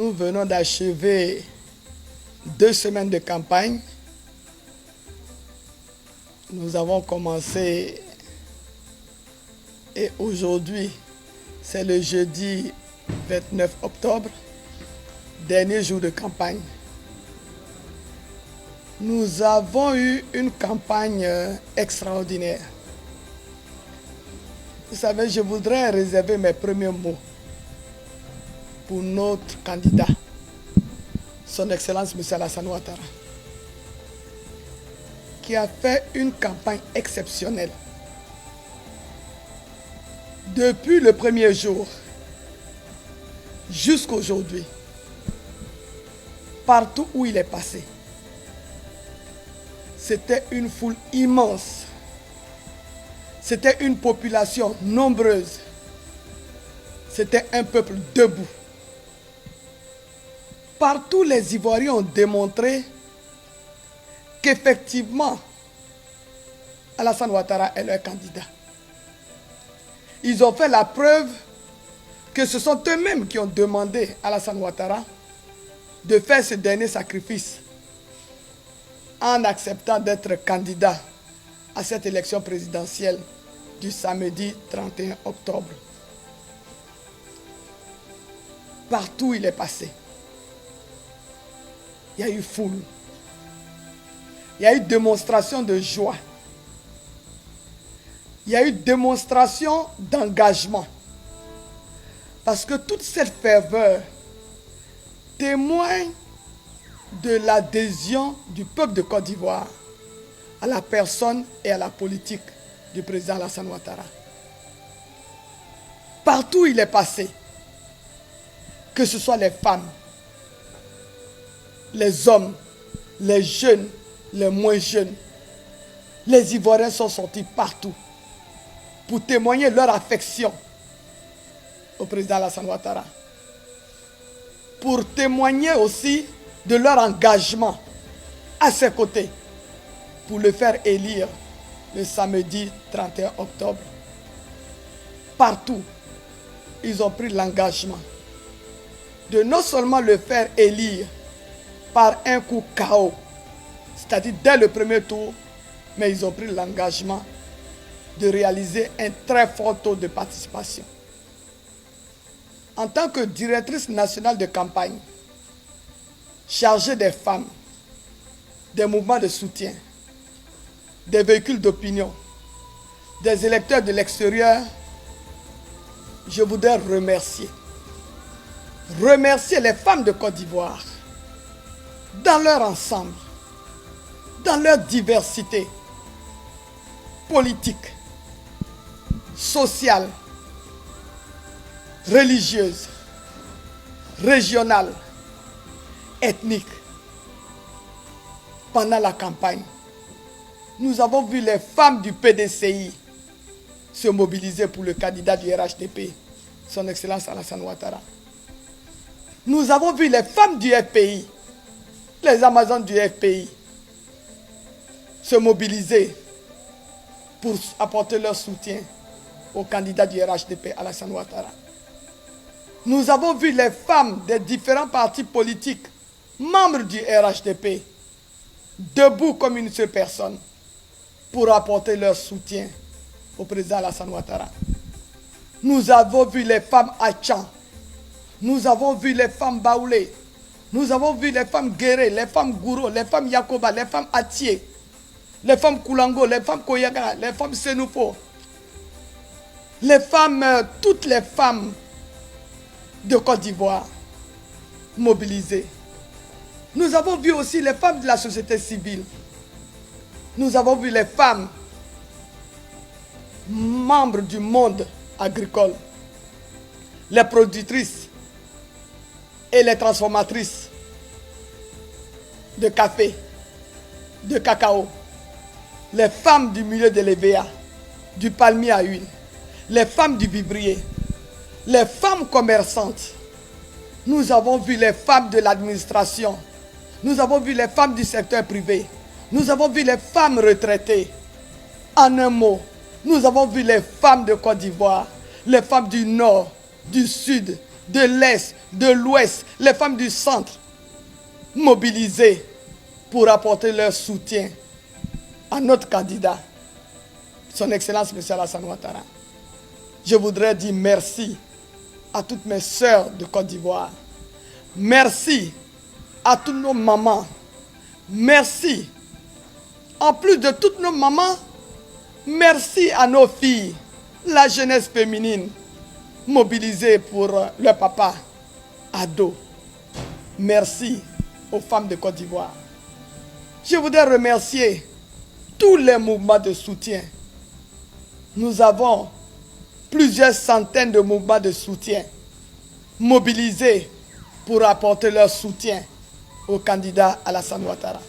Nous venons d'achever 2 semaines de campagne. Nous avons commencé et aujourd'hui, c'est le jeudi 29 octobre, dernier jour de campagne. Nous avons eu une campagne extraordinaire. Vous savez, je voudrais réserver mes premiers mots pour notre candidat, Son Excellence M. Alassane Ouattara, qui a fait une campagne exceptionnelle. Depuis le premier jour jusqu'à aujourd'hui, partout où il est passé, c'était une foule immense. C'était une population nombreuse. C'était un peuple debout. Partout, les Ivoiriens ont démontré qu'effectivement, Alassane Ouattara est leur candidat. Ils ont fait la preuve que ce sont eux-mêmes qui ont demandé à Alassane Ouattara de faire ce dernier sacrifice en acceptant d'être candidat à cette élection présidentielle du samedi 31 octobre. Partout où il est passé, il y a eu foule. Il y a eu démonstration de joie. Il y a eu démonstration d'engagement. Parce que toute cette ferveur témoigne de l'adhésion du peuple de Côte d'Ivoire à la personne et à la politique du président Alassane Ouattara. Partout où il est passé, que ce soit les femmes, les hommes, les jeunes, les moins jeunes, les Ivoiriens sont sortis partout pour témoigner leur affection au président Alassane Ouattara, pour témoigner aussi de leur engagement à ses côtés, pour le faire élire le samedi 31 octobre. Partout, ils ont pris l'engagement de non seulement le faire élire par un coup KO, c'est-à-dire dès le premier tour, mais ils ont pris l'engagement de réaliser un très fort taux de participation. En tant que directrice nationale de campagne, chargée des femmes, des mouvements de soutien, des véhicules d'opinion, des électeurs de l'extérieur, je voudrais remercier les femmes de Côte d'Ivoire dans leur ensemble, dans leur diversité politique, sociale, religieuse, régionale, ethnique. Pendant la campagne, nous avons vu les femmes du PDCI se mobiliser pour le candidat du RHDP, Son Excellence Alassane Ouattara. Nous avons vu les femmes du FPI, les Amazones du FPI, se mobiliser pour apporter leur soutien au candidat du RHDP, Alassane Ouattara. Nous avons vu les femmes des différents partis politiques, membres du RHDP, debout comme une seule personne, pour apporter leur soutien au président Alassane Ouattara. Nous avons vu les femmes Achan, nous avons vu les femmes Baoulé, nous avons vu les femmes Guéré, les femmes Gouro, les femmes Yakoba, les femmes Atié, les femmes Koulango, les femmes Koyaga, les femmes Senoufo, les femmes, toutes les femmes de Côte d'Ivoire mobilisées. Nous avons vu aussi les femmes de la société civile. Nous avons vu les femmes membres du monde agricole, les productrices et les transformatrices de café, de cacao, les femmes du milieu de l'EVA, du palmier à huile, les femmes du vivrier, les femmes commerçantes. Nous avons vu les femmes de l'administration. Nous avons vu les femmes du secteur privé. Nous avons vu les femmes retraitées. En un mot, nous avons vu les femmes de Côte d'Ivoire, les femmes du nord, du sud, de l'Est, de l'Ouest, les femmes du centre, mobilisées pour apporter leur soutien à notre candidat, son Excellence M. Alassane Ouattara. Je voudrais dire merci à toutes mes sœurs de Côte d'Ivoire. Merci à toutes nos mamans. Merci. En plus de toutes nos mamans, merci à nos filles, la jeunesse féminine, mobilisée pour leur papa, ado. Merci aux femmes de Côte d'Ivoire. Je voudrais remercier tous les mouvements de soutien. Nous avons plusieurs centaines de mouvements de soutien mobilisés pour apporter leur soutien au candidat Alassane Ouattara.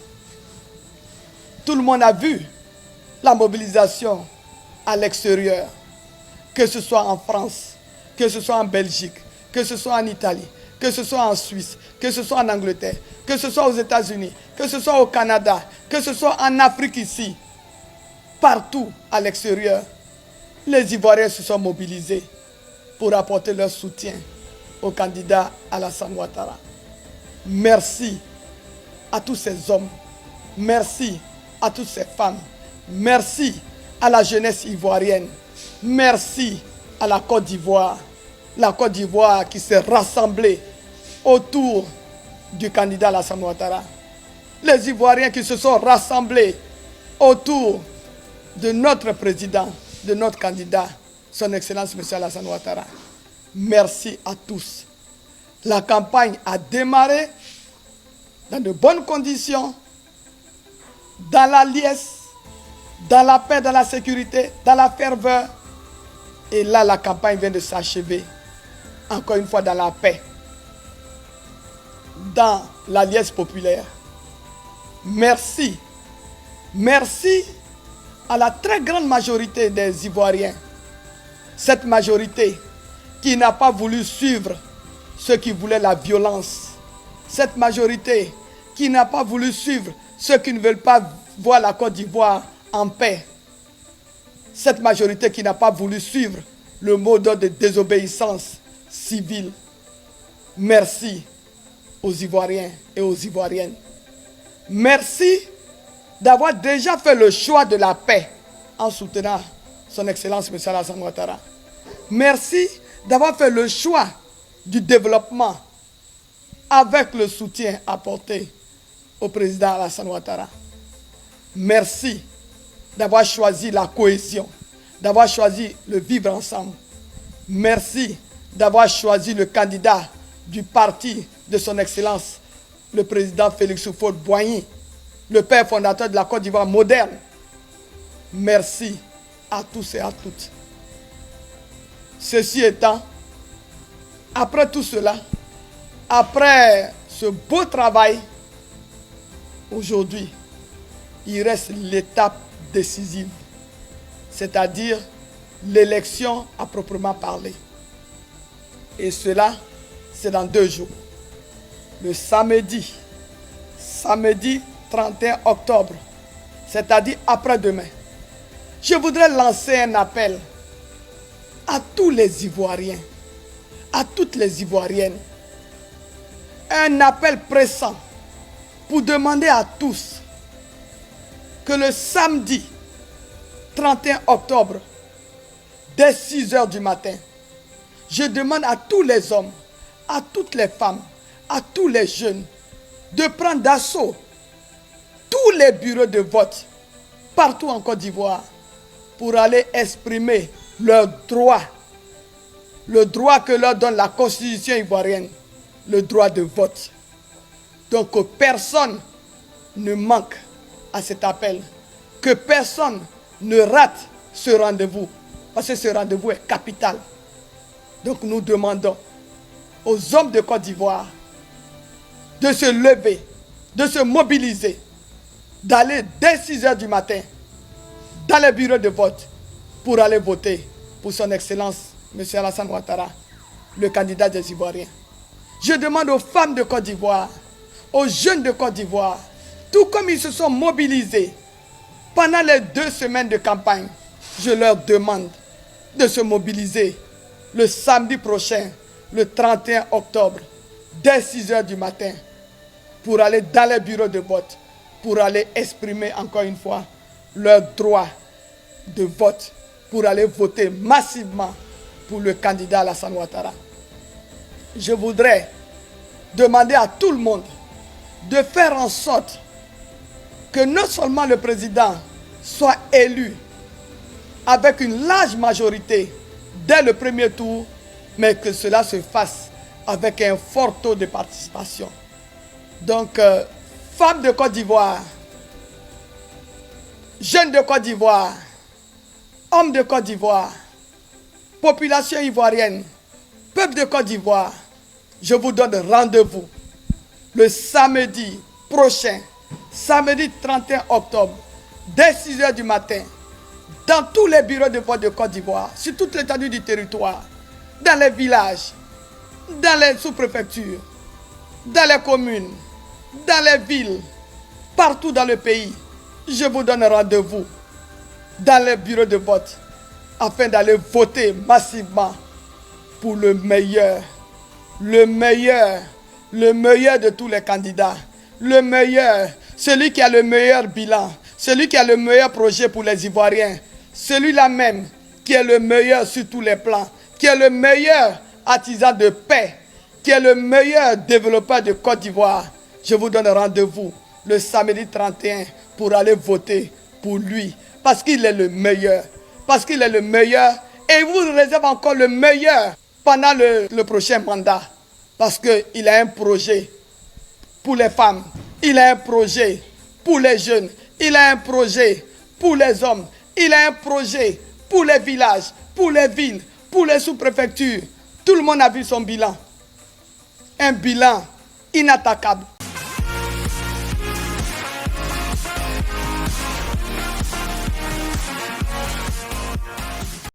Tout le monde a vu la mobilisation à l'extérieur, que ce soit en France, que ce soit en Belgique, que ce soit en Italie, que ce soit en Suisse, que ce soit en Angleterre, que ce soit aux États-Unis, que ce soit au Canada, que ce soit en Afrique ici, partout à l'extérieur. Les Ivoiriens se sont mobilisés pour apporter leur soutien au candidat Alassane Ouattara. Merci à tous ces hommes. Merci à toutes ces femmes. Merci à la jeunesse ivoirienne. Merci à la Côte d'Ivoire. La Côte d'Ivoire qui s'est rassemblée autour du candidat Alassane Ouattara. Les Ivoiriens qui se sont rassemblés autour de notre président, de notre candidat, son Excellence M. Alassane Ouattara. Merci à tous. La campagne a démarré dans de bonnes conditions, dans la liesse, dans la paix, dans la sécurité, dans la ferveur. Et là, la campagne vient de s'achever. Encore une fois, dans la paix, dans la liesse populaire. Merci. Merci à la très grande majorité des Ivoiriens. Cette majorité qui n'a pas voulu suivre ceux qui voulaient la violence. Cette majorité qui n'a pas voulu suivre ceux qui ne veulent pas voir la Côte d'Ivoire en paix. Cette majorité qui n'a pas voulu suivre le mot d'ordre de désobéissance civile. Merci aux Ivoiriens et aux Ivoiriennes. Merci d'avoir déjà fait le choix de la paix en soutenant son Excellence M. Alassane Ouattara. Merci d'avoir fait le choix du développement avec le soutien apporté au président Alassane Ouattara. Merci d'avoir choisi la cohésion, d'avoir choisi le vivre ensemble. Merci d'avoir choisi le candidat du parti de son Excellence, le président Félix Houphouët-Boigny, le père fondateur de la Côte d'Ivoire moderne. Merci à tous et à toutes. Ceci étant, après tout cela, après ce beau travail, aujourd'hui, il reste l'étape décisive, c'est-à-dire l'élection à proprement parler. Et cela, c'est dans 2 jours. Le samedi 31 octobre, c'est-à-dire après-demain, je voudrais lancer un appel à tous les Ivoiriens, à toutes les Ivoiriennes. Un appel pressant pour demander à tous que le samedi 31 octobre, dès 6 h du matin, je demande à tous les hommes, à toutes les femmes, à tous les jeunes, de prendre d'assaut tous les bureaux de vote partout en Côte d'Ivoire pour aller exprimer leur droit, le droit que leur donne la Constitution ivoirienne, le droit de vote. Donc que personne ne manque à cet appel, que personne ne rate ce rendez-vous, parce que ce rendez-vous est capital. Donc nous demandons aux hommes de Côte d'Ivoire de se lever, de se mobiliser, d'aller dès 6 h du matin dans les bureaux de vote pour aller voter pour son Excellence M. Alassane Ouattara, le candidat des Ivoiriens. Je demande aux femmes de Côte d'Ivoire, aux jeunes de Côte d'Ivoire, tout comme ils se sont mobilisés pendant les 2 semaines de campagne, je leur demande de se mobiliser le samedi prochain, le 31 octobre, dès 6 heures du matin, pour aller dans les bureaux de vote, pour aller exprimer encore une fois leur droit de vote, pour aller voter massivement pour le candidat Alassane Ouattara. Je voudrais demander à tout le monde de faire en sorte que non seulement le président soit élu avec une large majorité dès le premier tour, mais que cela se fasse avec un fort taux de participation. Donc, femmes de Côte d'Ivoire, jeunes de Côte d'Ivoire, hommes de Côte d'Ivoire, population ivoirienne, peuple de Côte d'Ivoire, je vous donne rendez-vous le samedi prochain, samedi 31 octobre, dès 6 heures du matin, dans tous les bureaux de vote de Côte d'Ivoire, sur toute l'étendue du territoire, dans les villages, dans les sous-préfectures, dans les communes, dans les villes, partout dans le pays. Je vous donne rendez-vous dans les bureaux de vote afin d'aller voter massivement pour le meilleur de tous les candidats, le meilleur, celui qui a le meilleur bilan, celui qui a le meilleur projet pour les Ivoiriens, celui-là même qui est le meilleur sur tous les plans, qui est le meilleur artisan de paix, qui est le meilleur développeur de Côte d'Ivoire. Je vous donne rendez-vous le samedi 31 pour aller voter pour lui, parce qu'il est le meilleur, parce qu'il est le meilleur, et il vous réserve encore le meilleur pendant le prochain mandat, parce qu'il a un projet pour les femmes, il a un projet pour les jeunes, il a un projet pour les hommes, il a un projet pour les villages, pour les villes, pour les sous-préfectures. Tout le monde a vu son bilan. Un bilan inattaquable.